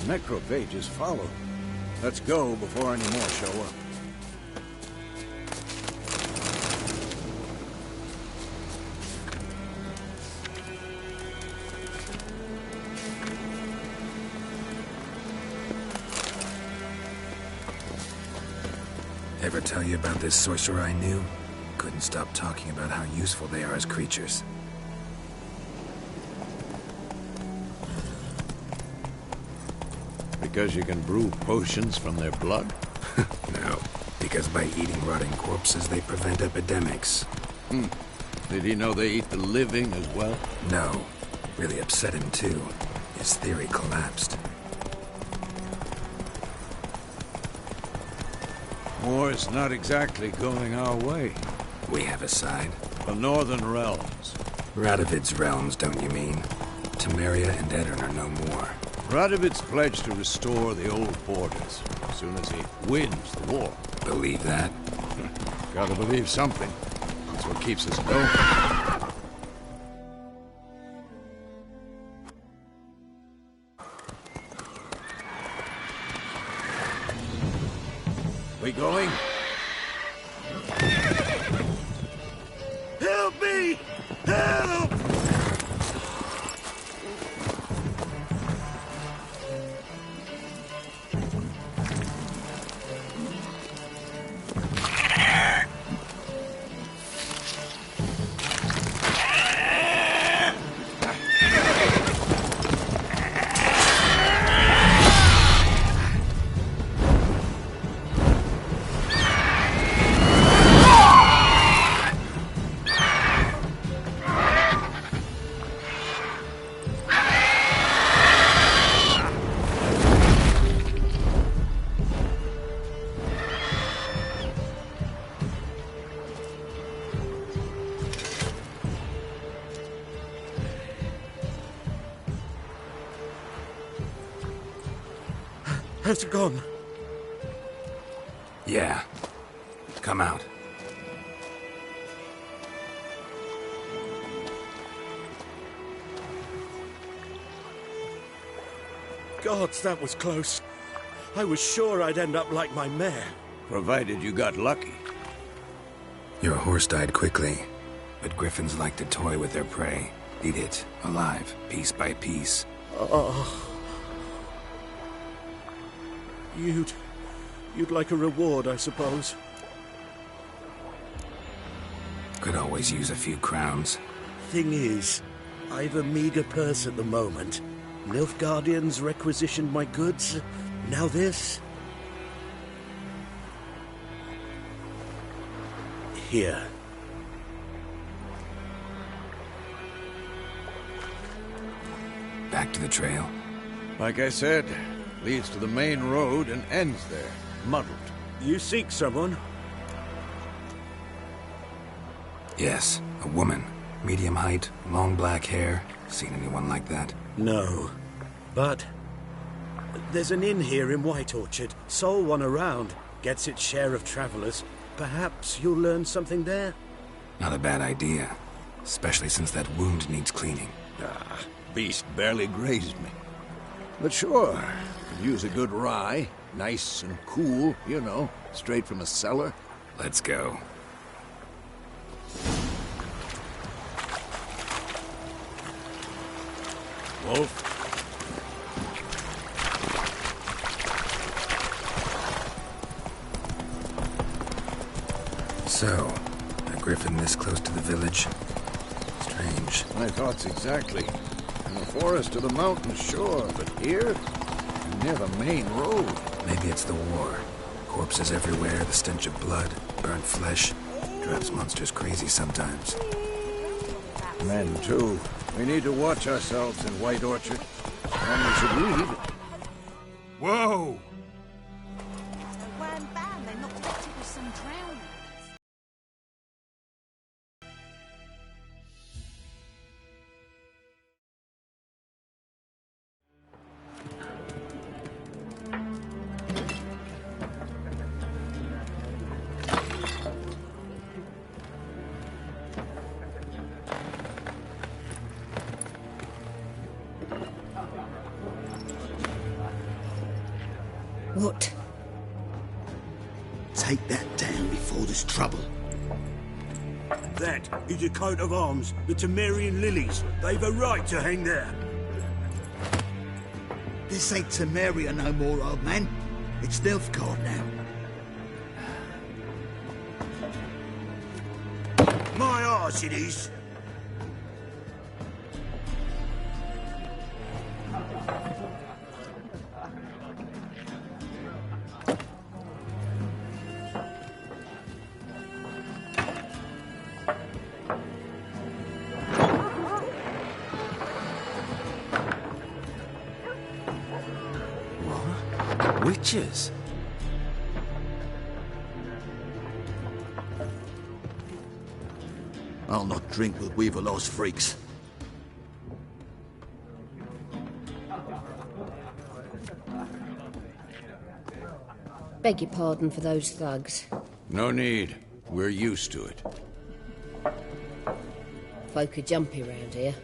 Necrophages follow. Let's go before any more show up. Ever tell you about this sorcerer I knew? Couldn't stop talking about how useful they are as creatures. Because you can brew potions from their blood? No, because by eating rotting corpses, they prevent epidemics. Did he know they eat the living as well? No. Really upset him, too. His theory collapsed. War's not exactly going our way. We have a side. The Northern Realms. Radovid's realms, don't you mean? Temeria and Edirn are no more. Radovid's pledged to restore the old borders as soon as he wins the war. Believe that? Gotta believe something. That's what keeps us going. We going? Help me! Help! Has it gone? Yeah. Come out. Gods, that was close. I was sure I'd end up like my mare. Provided you got lucky. Your horse died quickly, but griffins like to toy with their prey. Eat it, alive, piece by piece. Oh. You'd like a reward, I suppose. Could always use a few crowns. Thing is, I've a meager purse at the moment. Nilfgaardians requisitioned my goods. Now this. Here. Back to the trail. Like I said, leads to the main road and ends there, muddled. You seek someone? Yes, a woman. Medium height, long black hair. Seen anyone like that? No. But there's an inn here in White Orchard. Sole one around. Gets its share of travelers. Perhaps you'll learn something there? Not a bad idea. Especially since that wound needs cleaning. Beast barely grazed me. But sure, could use a good rye. Nice and cool, you know, straight from a cellar. Let's go. Wolf? So, a griffin this close to the village? Strange. My thoughts exactly. In the forest or the mountains, sure, but here? Near the main road. Maybe it's the war. Corpses everywhere, the stench of blood, burnt flesh. Drives monsters crazy sometimes. Men, too. We need to watch ourselves in White Orchard. And we should lead. Whoa! Take that down before there's trouble. That is a coat of arms, the Temerian lilies. They've a right to hang there. This ain't Temeria no more, old man. It's Nilfgaard now. My arse it is. Witches? I'll not drink with Weaverlaw's freaks. Beg your pardon for those thugs. No need. We're used to it. Folk are jumpy round here.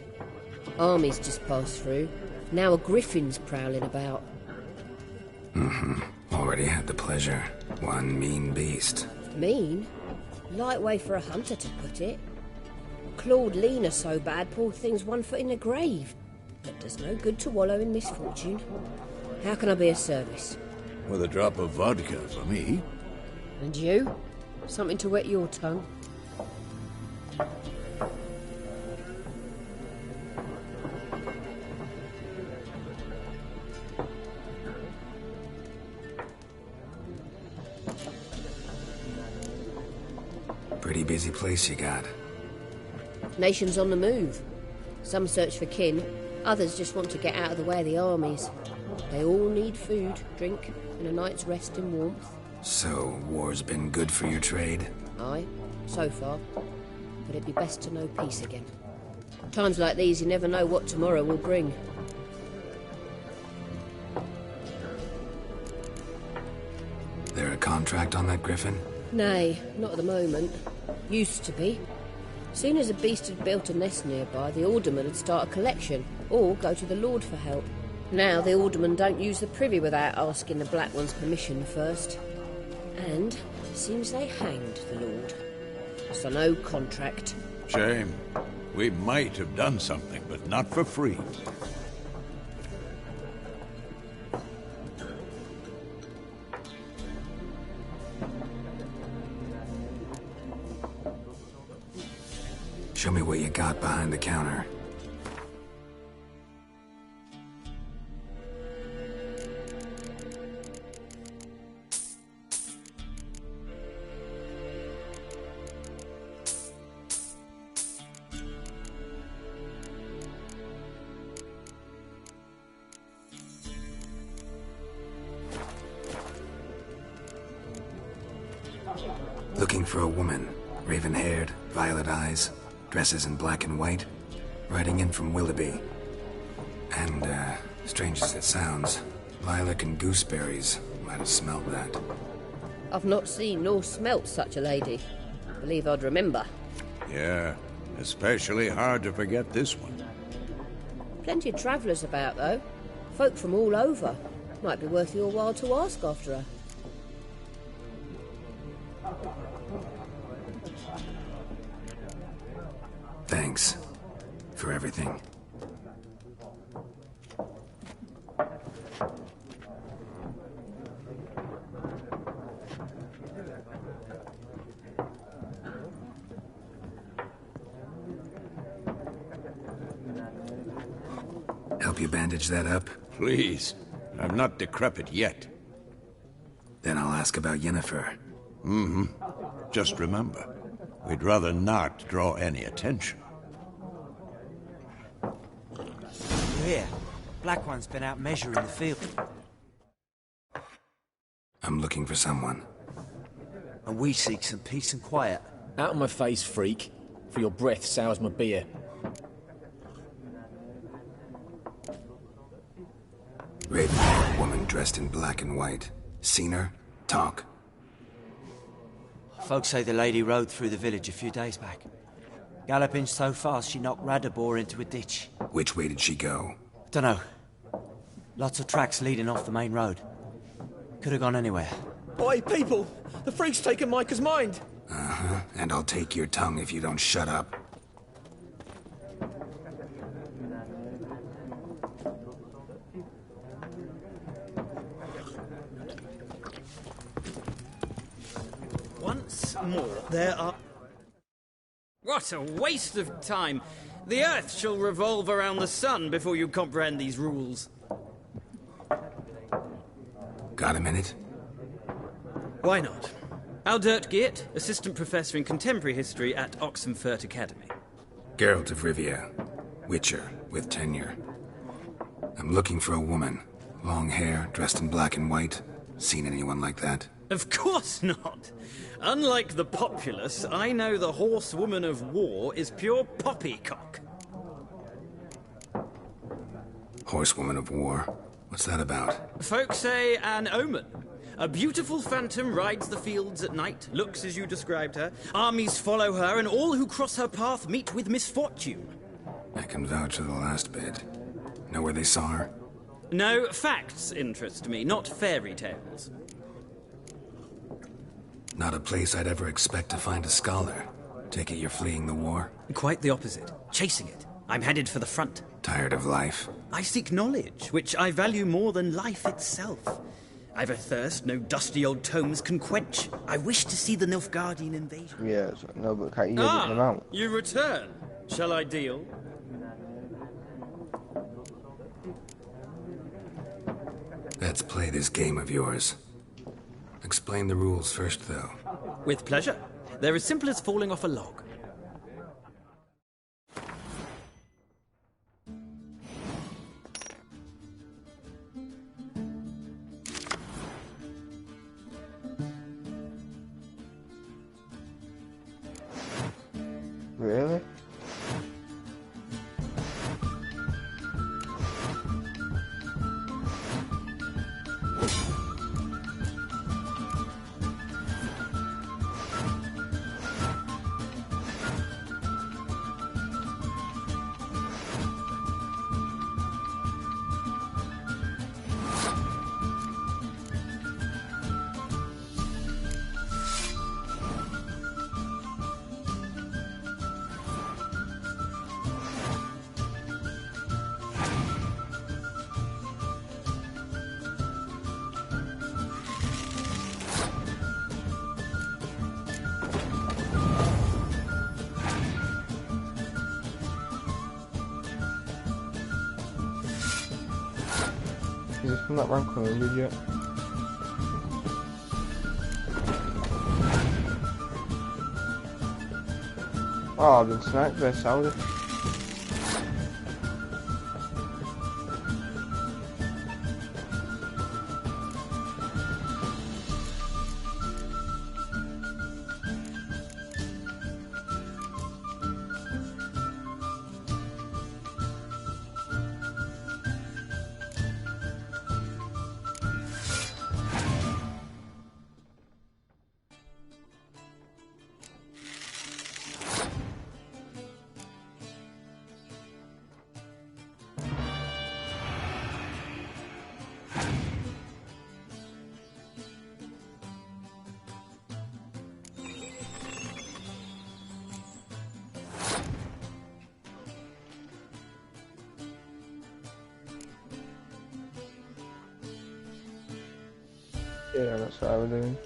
Armies just passed through. Now a griffin's prowling about. Already had the pleasure. One mean beast. Mean? Light way for a hunter to put it. Clawed Lena so bad, poor thing's 1 foot in the grave. But does no good to wallow in misfortune. How can I be of service? With a drop of vodka for me. And you? Something to wet your tongue? Pretty busy place you got. Nations on the move. Some search for kin, others just want to get out of the way of the armies. They all need food, drink, and a night's rest in warmth. So, war's been good for your trade? Aye, so far. But it'd be best to know peace again. Times like these, you never know what tomorrow will bring. There a contract on that griffin? Nay, not at the moment. Used to be. Soon as a beast had built a nest nearby, the alderman would start a collection, or go to the lord for help. Now the aldermen don't use the privy without asking the Black One's permission first. And seems they hanged the lord. So no contract. Shame. We might have done something, but not for free. Show me what you got behind the counter. Looking for a woman. Raven-haired, violet eyes. Dresses in black and white, riding in from Willoughby. And, strange as it sounds, Lilacs and Gooseberries might have smelled that. I've not seen nor smelt such a lady. Believe I'd remember. Yeah, especially hard to forget this one. Plenty of travellers about, though. Folk from all over. Might be worth your while to ask after her. Thanks for everything. Help you bandage that up? Please. I'm not decrepit yet. Then I'll ask about Yennefer. Just remember, we'd rather not draw any attention. Here. Black One's been out measuring the field. I'm looking for someone. And we seek some peace and quiet. Out of my face, freak. For your breath sours my beer. Raven-haired woman dressed in black and white. Seen her? Talk. Folks say the lady rode through the village a few days back. Galloping so fast she knocked Radabor into a ditch. Which way did she go? Dunno. Lots of tracks leading off the main road. Could have gone anywhere. Oi, people! The freak's taken Micah's mind! Uh-huh, and I'll take your tongue if you don't shut up. Once more, there are... What a waste of time! The Earth shall revolve around the sun before you comprehend these rules. Got a minute? Why not? Aldert Geert, Assistant Professor in Contemporary History at Oxenfurt Academy. Geralt of Rivia, Witcher with tenure. I'm looking for a woman. Long hair, dressed in black and white. Seen anyone like that? Of course not! Unlike the populace, I know the horsewoman of war is pure poppycock. Horsewoman of war? What's that about? Folk say an omen. A beautiful phantom rides the fields at night, looks as you described her. Armies follow her, and all who cross her path meet with misfortune. I can vouch for the last bit. Know where they saw her? No, facts interest me, not fairy tales. Not a place I'd ever expect to find a scholar. Take it you're fleeing the war? Quite the opposite. Chasing it. I'm headed for the front. Tired of life? I seek knowledge, which I value more than life itself. I've a thirst no dusty old tomes can quench. I wish to see the Nilfgaardian invasion. Yeah, no, but can't you get them out? You return. Shall I deal? Let's play this game of yours. Explain the rules first, though. With pleasure. They're as simple as falling off a log. Really? Is this from that rank on yet? Oh, I've been sniped by Saudi. Yeah, that's what I was doing.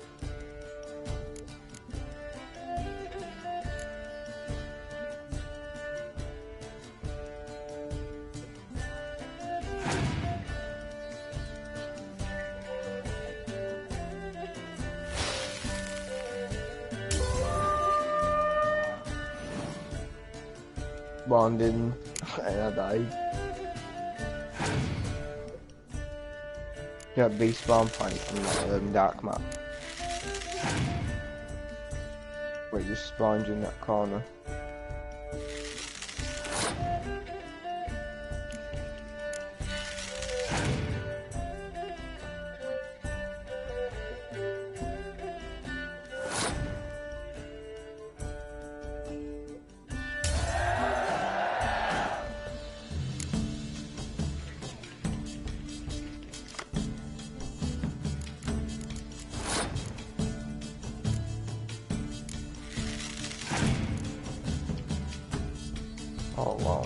Bonding, and I died. Yeah, base spawn point on dark map. Where you spawned in that corner. Oh, wow.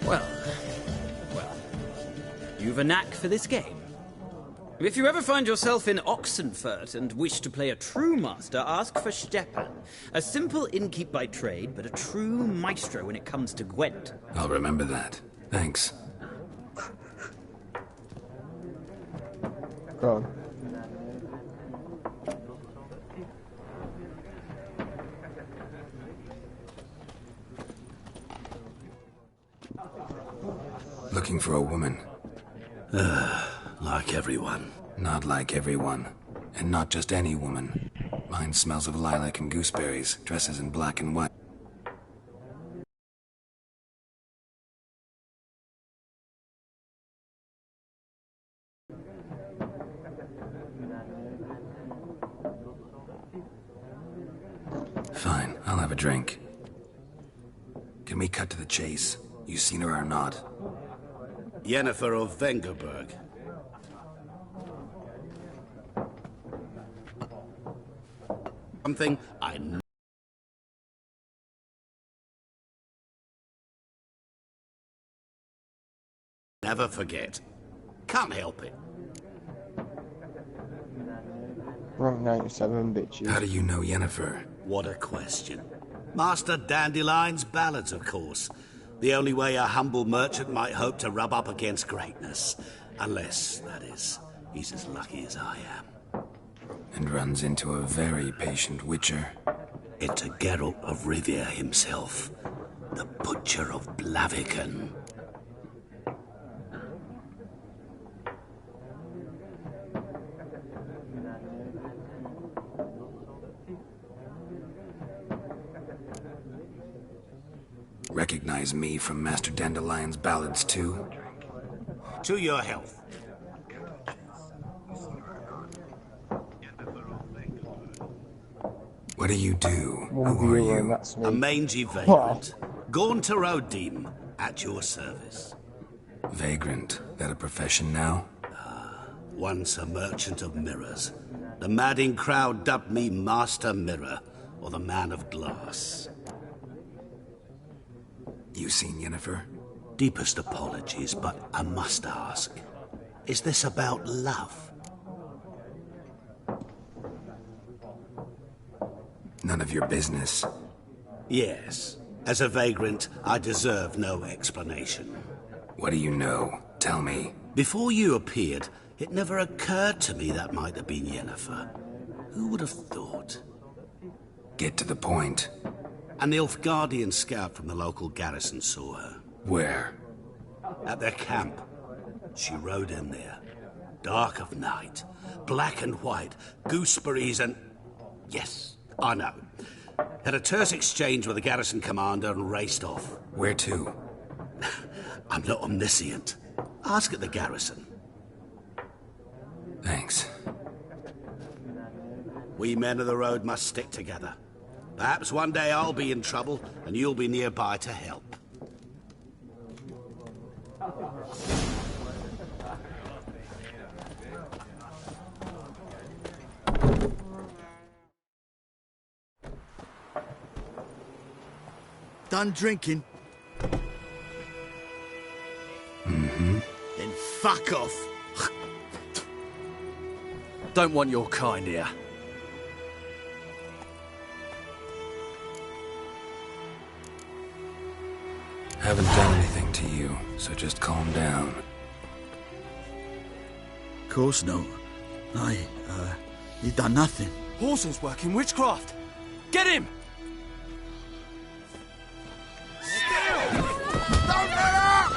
Well, you've a knack for this game. If you ever find yourself in Oxenfurt and wish to play a true master, ask for Stepan. A simple innkeep by trade, but a true maestro when it comes to Gwent. I'll remember that. Thanks. Go on. Looking for a woman. Like everyone. Not like everyone. And not just any woman. Mine smells of lilac and gooseberries, dresses in black and white. Fine, I'll have a drink. Can we cut to the chase? You seen her or not? Yennefer of Vengerberg. Something I never forget. Can't help it. Rank 97, bitches. How do you know Yennefer? What a question. Master Dandelion's ballads, of course. The only way a humble merchant might hope to rub up against greatness. Unless, that is, he's as lucky as I am. And runs into a very patient witcher. Into Geralt of Rivia himself. The Butcher of Blaviken. Recognize me from Master Dandelion's ballads, too? To your health. What do you do? One Who are viewer, and you? that's me. A mangy vagrant. Gone to Rodim, at your service. Vagrant. That a profession now? Once a merchant of mirrors. The madding crowd dubbed me Master Mirror, or the Man of Glass. You seen Yennefer? Deepest apologies, but I must ask. Is this about love? None of your business. Yes. As a vagrant, I deserve no explanation. What do you know? Tell me. Before you appeared, it never occurred to me that might have been Yennefer. Who would have thought? Get to the point. A Nilfgaardian scout from the local garrison saw her. Where? At their camp. She rode in there. Dark of night. Black and white. Gooseberries and... Yes, I know. Had a terse exchange with the garrison commander and raced off. Where to? I'm not omniscient. Ask at the garrison. Thanks. We men of the road must stick together. Perhaps one day I'll be in trouble and you'll be nearby to help. Done drinking? Mm-hmm. Then fuck off. Don't want your kind here. Haven't done anything to you, so just calm down. Of course not. You done nothing. Horses working witchcraft. Get him! Don't let up!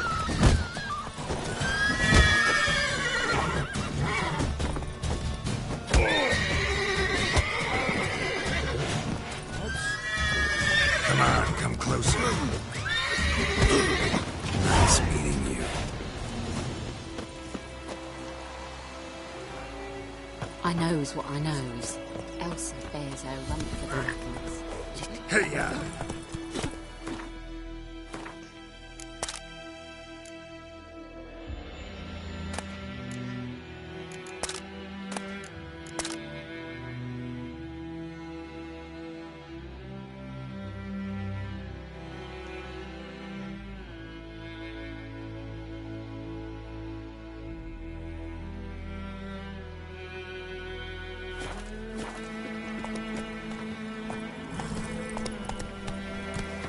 Come closer. Nice meeting you. I knows what I knows. Elsa bears her rump for dragons. Hey, ya!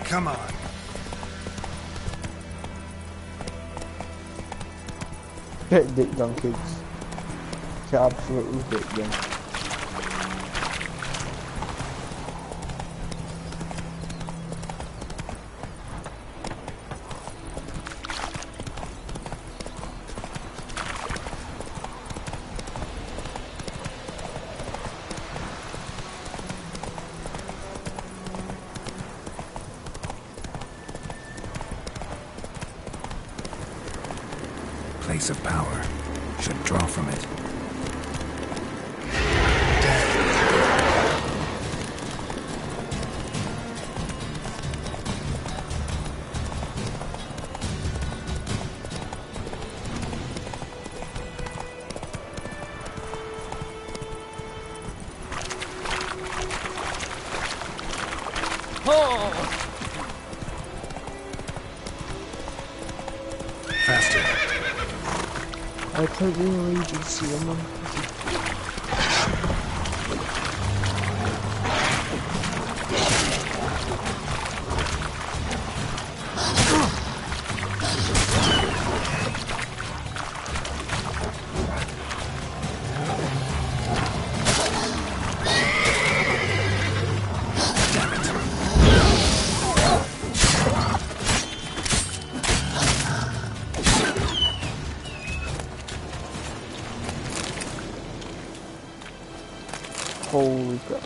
Come on. Get dick done, kids. Get absolutely dick done. Place of power. Should draw from it. Faster. I played in Regency a month. Holy crap.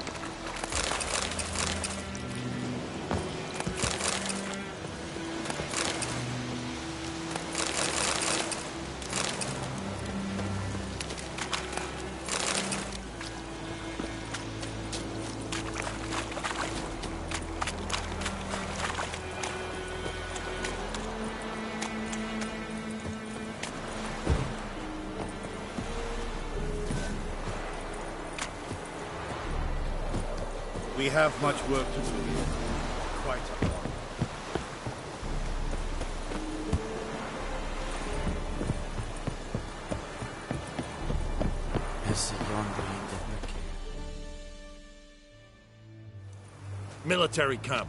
We have much work to do here. Quite a lot. Military camp.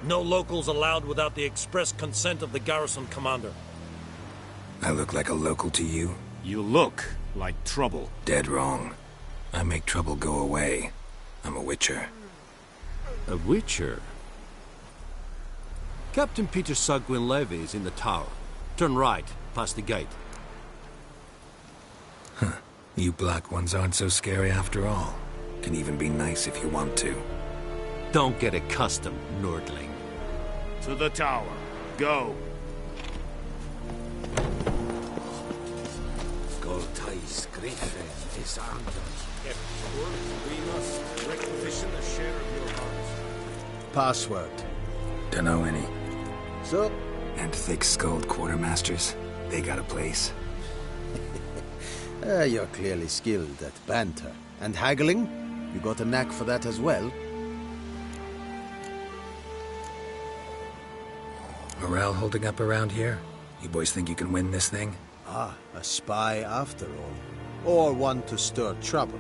No locals allowed without the express consent of the garrison commander. I look like a local to you? You look like trouble. Dead wrong. I make trouble go away. I'm a witcher. A witcher? Captain Peter Sugwin Levy is in the tower. Turn right, past the gate. Huh. You black ones aren't so scary after all. Can even be nice if you want to. Don't get accustomed, Nordling. To the tower. Go. We must requisition a share of your hearts. Password. Dunno any. So? And thick-skulled quartermasters. They got a place. You're clearly skilled at banter. And haggling? You got a knack for that as well? Morale holding up around here? You boys think you can win this thing? Ah, a spy after all. Or one to stir trouble.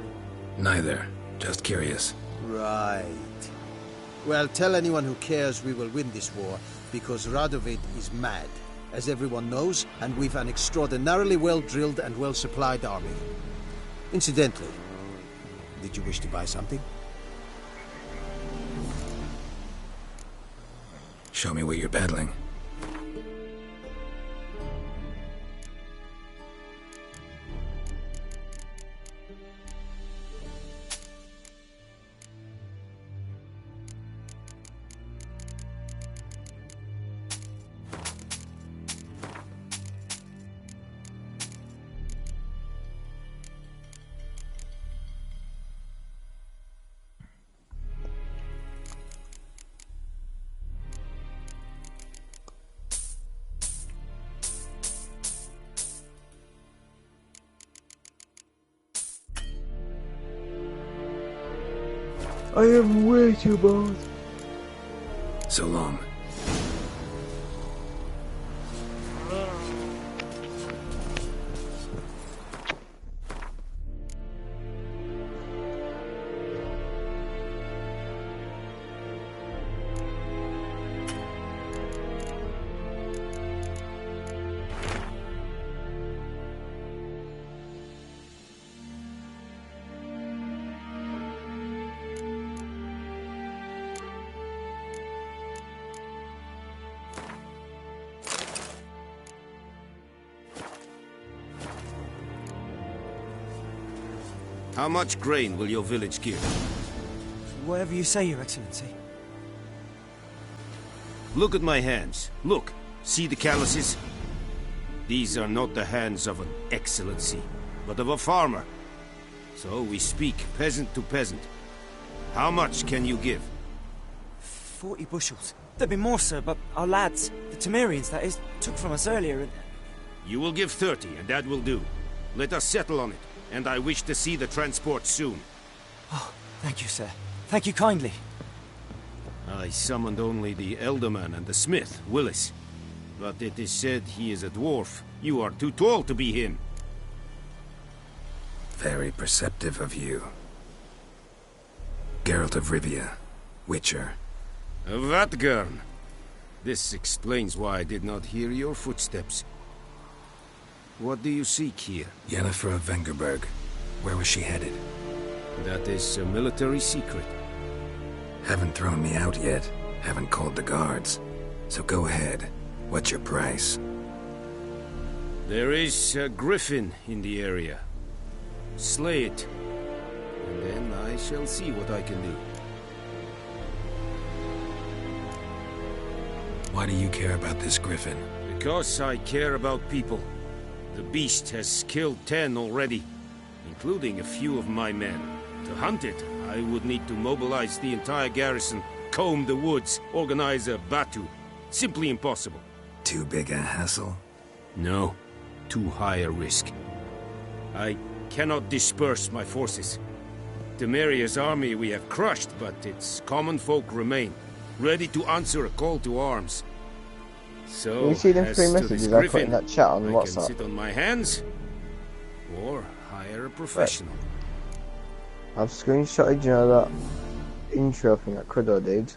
Neither. Just curious. Right. Well, tell anyone who cares we will win this war, because Radovid is mad, as everyone knows, and we've an extraordinarily well-drilled and well-supplied army. Incidentally, did you wish to buy something? Show me what you're peddling. I am way too bored. So long. How much grain will your village give? Whatever you say, Your Excellency. Look at my hands. Look. See the calluses? These are not the hands of an excellency, but of a farmer. So we speak peasant to peasant. How much can you give? 40 bushels. There'd be more, sir, but our lads, the Temerians, that is, took from us earlier and... You will give 30, and that will do. Let us settle on it, and I wish to see the transport soon. Oh, thank you, sir. Thank you kindly. I summoned only the Elderman and the smith, Willis. But it is said he is a dwarf. You are too tall to be him. Very perceptive of you. Geralt of Rivia, Witcher. Vatgern. This explains why I did not hear your footsteps. What do you seek here? Yennefer of Vengerberg. Where was she headed? That is a military secret. Haven't thrown me out yet. Haven't called the guards. So go ahead. What's your price? There is a griffin in the area. Slay it. And then I shall see what I can do. Why do you care about this griffin? Because I care about people. The beast has killed 10 already, including a few of my men. To hunt it, I would need to mobilize the entire garrison, comb the woods, organize a batu. Simply impossible. Too big a hassle? No. Too high a risk. I cannot disperse my forces. Temeria's army we have crushed, but its common folk remain, ready to answer a call to arms. So, can you see them as 3 to messages this I put griffin, in that chat on I WhatsApp? can sit on my hands, or hire a professional. I've screenshotted, you know, that intro thing that Crudo did.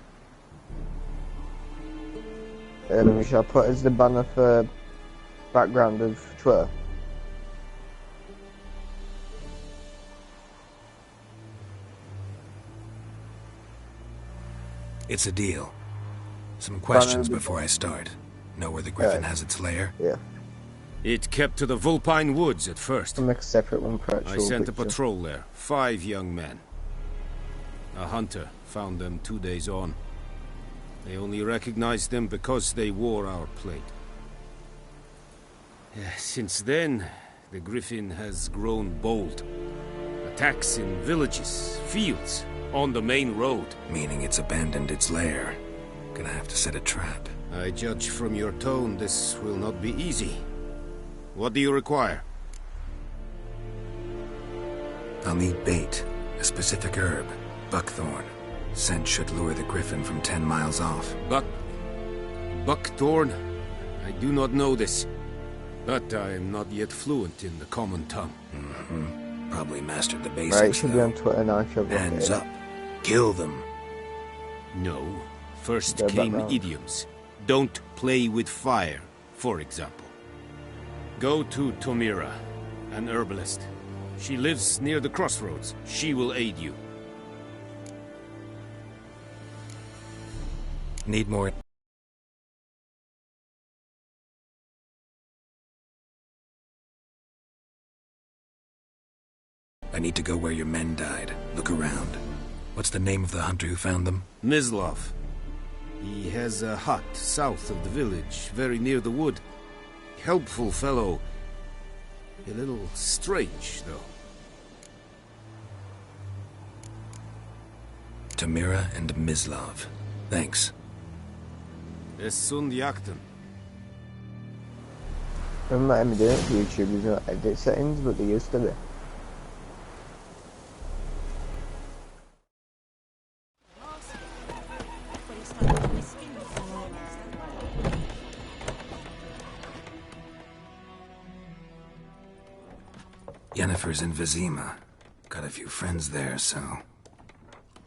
Which I put as the banner for background of Twitter. It's a deal. Some questions before I start. Know where the griffin has its lair? Yeah. It kept to the Vulpine Woods at first. I'll make a separate one for actual I sent picture. a patrol there. 5 young men. A hunter found them 2 days on. They only recognized them because they wore our plate. Since then, the griffin has grown bold. Attacks in villages, fields, on the main road. Meaning it's abandoned its lair. Gonna have to set a trap. I judge from your tone this will not be easy. What do you require? I'll need bait. A specific herb. Buckthorn. Scent should lure the griffin from 10 miles off. Buckthorn? I do not know this. But I am not yet fluent in the common tongue. Probably mastered the basics. Right, it should be on Twitter now. Hands up. Kill them. No. First Go came back now. idioms. Don't play with fire, for example. Go to Tomira, an herbalist. She lives near the crossroads. She will aid you. Need more. I need to go where your men died. Look around. What's the name of the hunter who found them? Mislav. He has a hut south of the village, very near the wood. Helpful fellow. A little strange, though. Tamira and Mislav. Thanks. Esund Yakten. Remember me doing it for YouTube, there's no edit settings, but they used to be. Yennefer's in Vizima. Got a few friends there, so...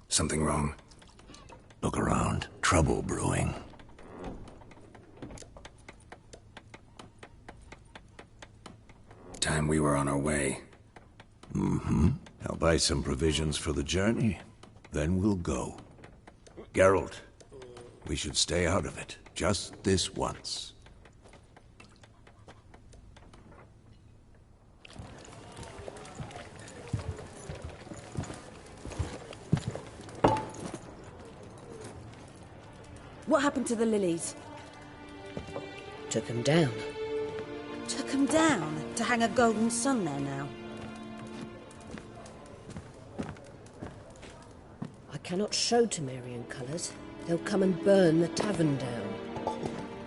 Something wrong? Look around. Trouble brewing. Time we were on our way. Mm-hmm. I'll buy some provisions for the journey. Then we'll go. Geralt, we should stay out of it. Just this once. What happened to the lilies? Took them down. Took them down? To hang a golden sun there now? I cannot show Temerian colours. They'll come and burn the tavern down.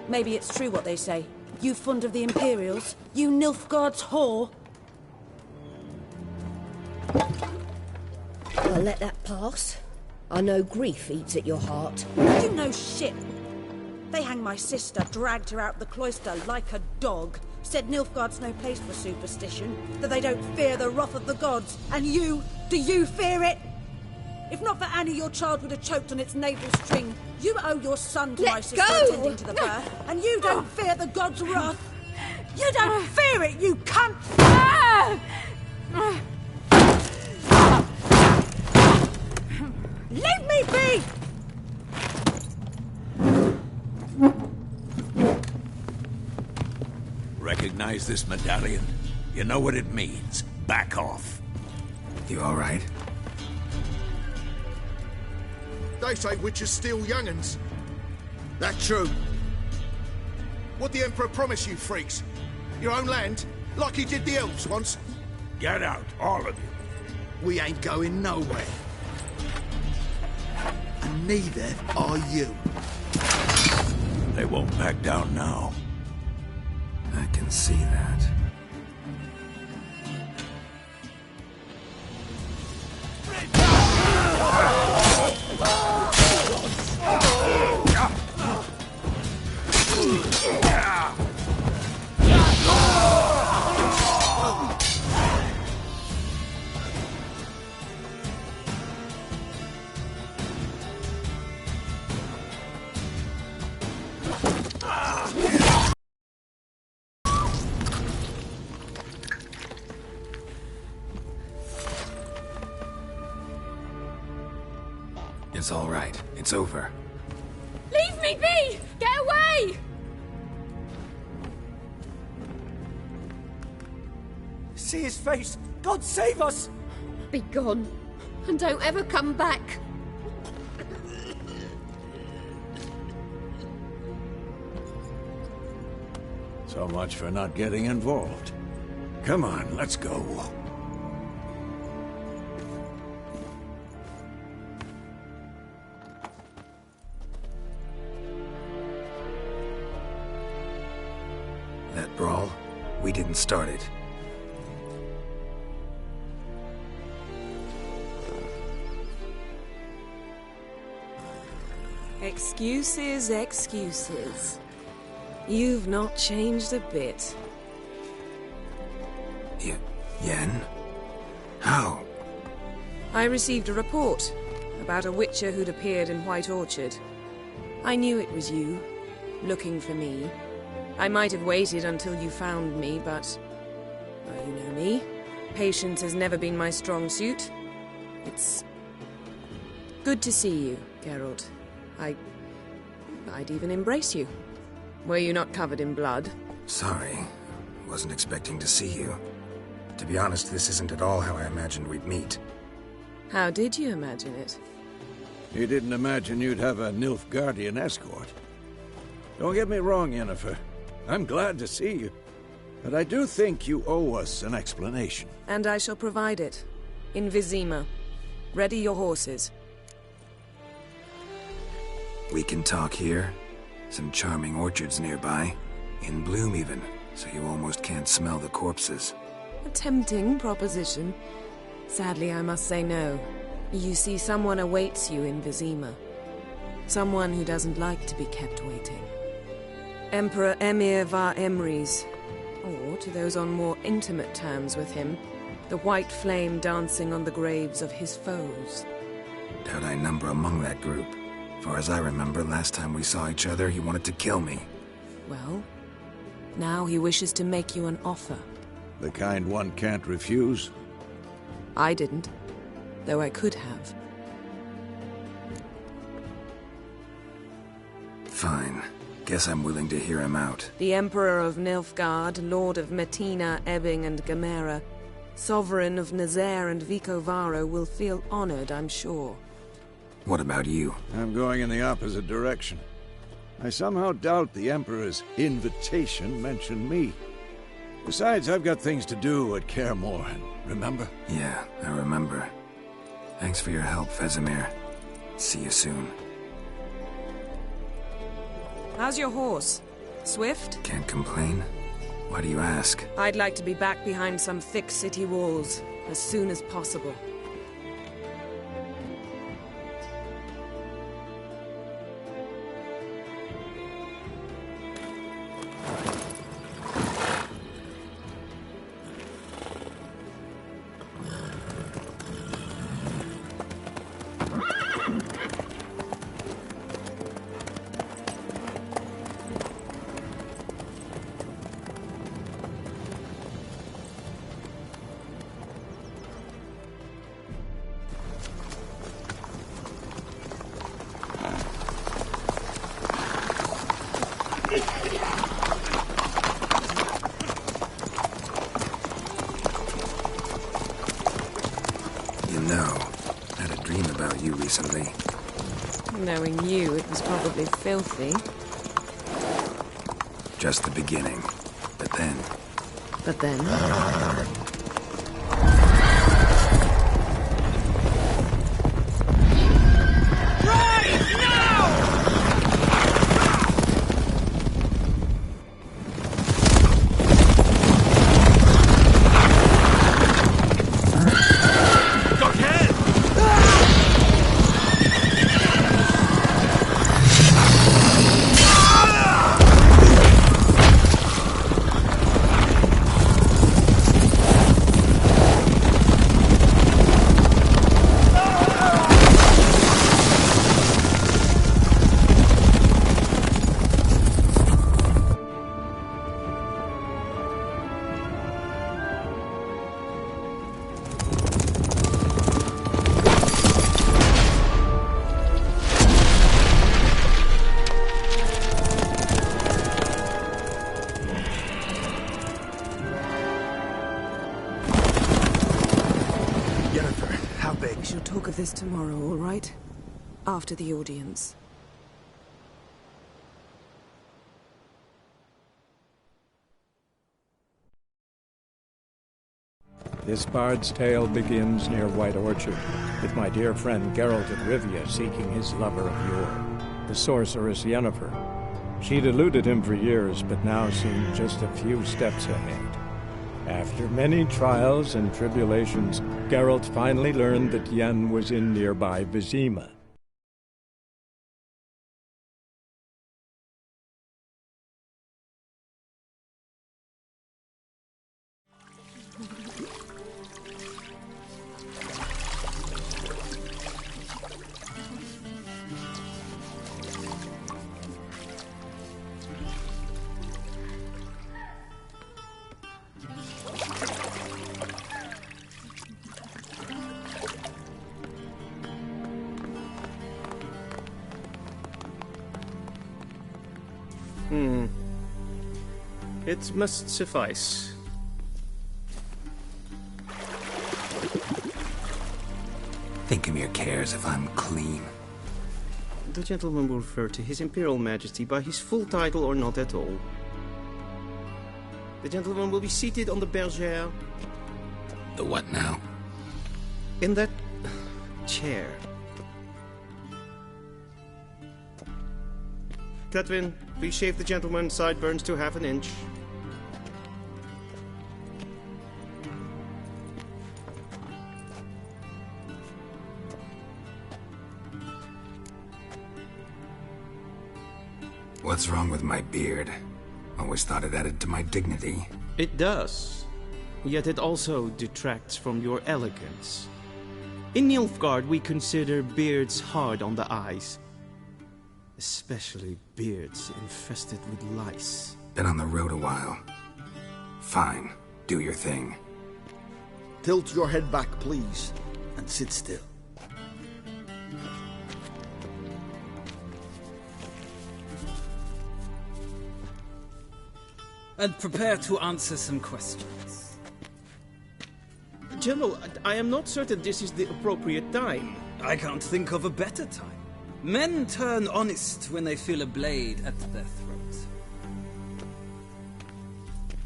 Maybe it's true what they say. You fond of the Imperials? You Nilfgaard's whore? I'll let that pass. I know grief eats at your heart. You know shit. They hanged my sister, dragged her out the cloister like a dog. Said Nilfgaard's no place for superstition, that they don't fear the wrath of the gods. And you, do you fear it? If not for Annie, your child would have choked on its navel string. You owe your son to my sister attending to the birth, and you don't fear the gods' wrath. You don't fear it, you cunt! Leave me be! Recognize this medallion? You know what it means. Back off. You all right? They say witches steal young'uns. That true? What the Emperor promise you, freaks? Your own land? Like he did the elves once? Get out, all of you. We ain't going nowhere. And neither are you. They won't back down now. I can see that. It's all right. It's over. Leave me be! Get away! See his face! God save us! Be gone, and don't ever come back. So much for not getting involved. Come on, let's go. That brawl, we didn't start it. Excuses, excuses. You've not changed a bit. Yen? How? I received a report about a witcher who'd appeared in White Orchard. I knew it was you, looking for me. I might have waited until you found me, but... well, you know me. Patience has never been my strong suit. It's... good to see you, Geralt. I'd even embrace you. Were you not covered in blood? Sorry. Wasn't expecting to see you. To be honest, this isn't at all how I imagined we'd meet. How did you imagine it? You didn't imagine you'd have a Nilfgaardian escort. Don't get me wrong, Yennefer. I'm glad to see you. But I do think you owe us an explanation. And I shall provide it. In Vizima. Ready your horses. We can talk here. Some charming orchards nearby. In bloom even, so you almost can't smell the corpses. A tempting proposition. Sadly, I must say no. You see, someone awaits you in Vizima. Someone who doesn't like to be kept waiting. Emperor Emir var Emrys, or to those on more intimate terms with him, The white flame dancing on the graves of his foes. Doubt I number among that group. Far as I remember, last time we saw each other, he wanted to kill me. Well, now he wishes to make you an offer. The kind one can't refuse? I didn't, though I could have. Fine. Guess I'm willing to hear him out. The Emperor of Nilfgaard, Lord of Metina, Ebbing and Gamera, Sovereign of Nazaire and Vicovaro will feel honored, I'm sure. What about you? I'm going in the opposite direction. I somehow doubt the Emperor's invitation mentioned me. Besides, I've got things to do at Kaer Morhen, remember? Yeah, I remember. Thanks for your help, Vesemir. See you soon. How's your horse? Swift? Can't complain. Why do you ask? I'd like to be back behind some thick city walls as soon as possible. Recently. Knowing you, it was probably filthy. Just the beginning. But then... But then? This tomorrow, all right? After the audience. This bard's tale begins near White Orchard, with my dear friend Geralt of Rivia seeking his lover of yore, the sorceress Yennefer. She'd eluded him for years, but now seemed just a few steps ahead. After many trials and tribulations, Geralt finally learned that Yen was in nearby Vizima. It must suffice. Think of your cares if I'm clean. The gentleman will refer to His Imperial Majesty by his full title or not at all. The gentleman will be seated on the bergère. The what now? In that chair. Cletwin, please shave the gentleman's sideburns to half an inch. What's wrong with my beard? Always thought it added to my dignity. It does. yet it also detracts from your elegance. In Nilfgaard, we consider beards hard on the eyes. Especially beards infested with lice. Been on the road a while. Fine, do your thing. Tilt your head back, please, and sit still. And prepare to answer some questions. General, I am not certain this is the appropriate time. I can't think of a better time. Men turn honest when they feel a blade at their throat.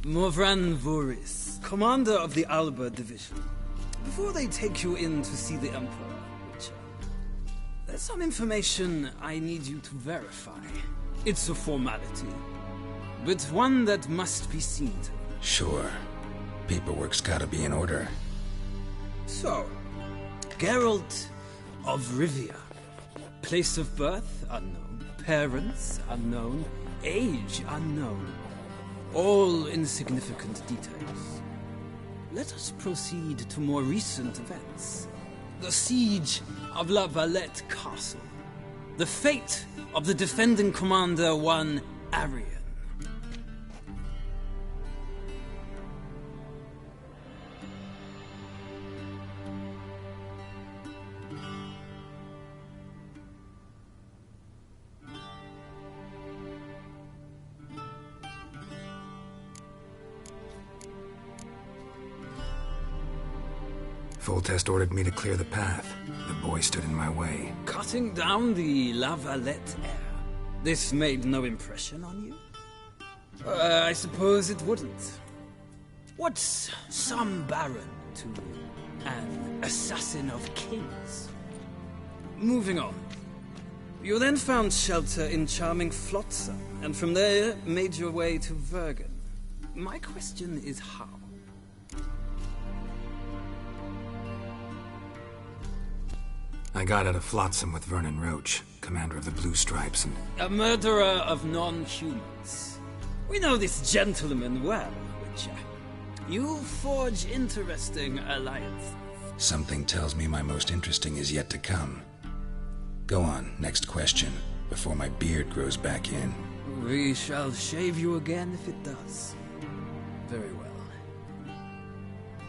Morvran Voris, commander of the Alba Division. Before they take you in to see the Emperor, Witcher, there's some information I need you to verify. It's a formality, but one that must be seen to. Sure. Paperwork's gotta be in order. So, Geralt of Rivia. Place of birth, unknown. Parents, unknown. Age, unknown. All insignificant details. Let us proceed to more recent events. The siege of La Valette Castle. The fate of the defending commander, one Arian. Foltest ordered me to clear the path. The boy stood in my way. Cutting down the La Valette heir. This made no impression on you? I suppose it wouldn't. What's some baron to an assassin of kings? Moving on. You then found shelter in charming Flotsam, and from there made your way to Vergen. My question is how? I got out of Flotsam with Vernon Roach, commander of the Blue Stripes, and... A murderer of non-humans. We know this gentleman well, Witcher. You forge interesting alliances. Something tells me my most interesting is yet to come. Go on, next question, before my beard grows back in. We shall shave you again if it does. Very well.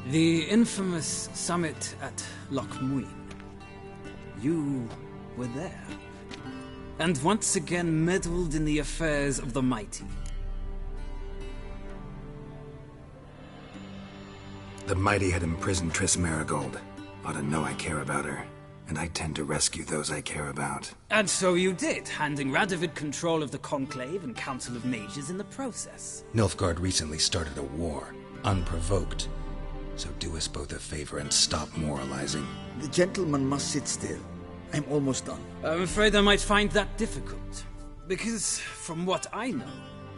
The infamous summit at Loch Muin. You were there, and once again meddled in the affairs of the mighty. The mighty had imprisoned Triss Marigold. Ought to know I care about her, and I tend to rescue those I care about. And so you did, handing Radovid control of the Conclave and Council of Mages in the process. Nilfgaard recently started a war, unprovoked. So do us both a favor and stop moralizing. The gentleman must sit still. I'm almost done. I'm afraid I might find that difficult. Because, from what I know,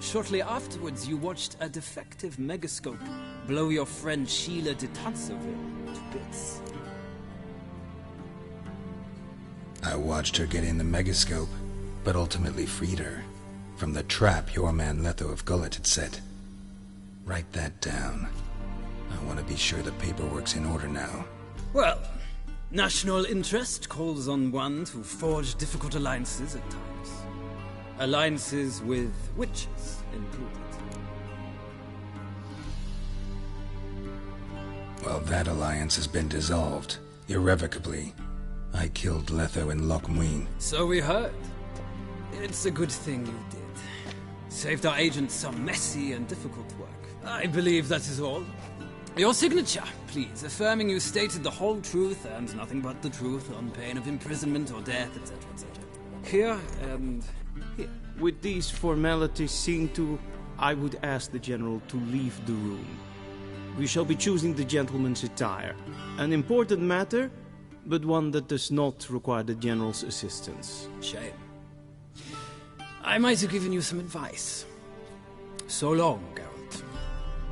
shortly afterwards you watched a defective megascope blow your friend Sheila de Tanserville to bits. I watched her get in the megascope, but ultimately freed her from the trap your man Letho of Gullet had set. Write that down. I want to be sure the paperwork's in order now. Well, national interest calls on one to forge difficult alliances at times. Alliances with witches included. Well, that alliance has been dissolved, irrevocably. I killed Letho in Loch Muin. So we heard. It's a good thing you did. Saved our agents some messy and difficult work. I believe that is all. Your signature, please, affirming you stated the whole truth and nothing but the truth on pain of imprisonment or death, etc., etc. Here and here. With these formalities seen to, I would ask the General to leave the room. We shall be choosing the gentleman's attire. An important matter, but one that does not require the General's assistance. Shame. I might have given you some advice. So long, Geralt.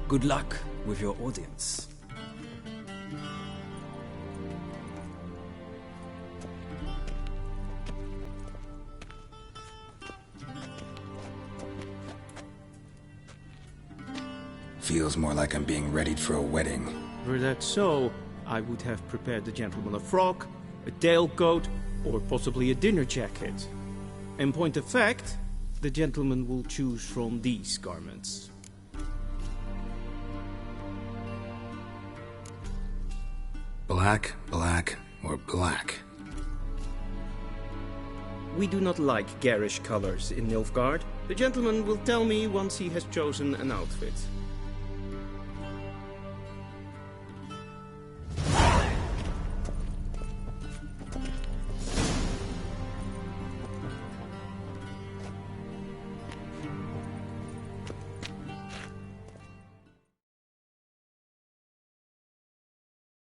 Good luck with your audience. feels more like I'm being readied for a wedding. Were that so, I would have prepared the gentleman a frock, a tailcoat, or possibly a dinner jacket. In point of fact, the gentleman will choose from these garments. Black, black, or black? We do not like garish colors in Nilfgaard. The gentleman will tell me once he has chosen an outfit.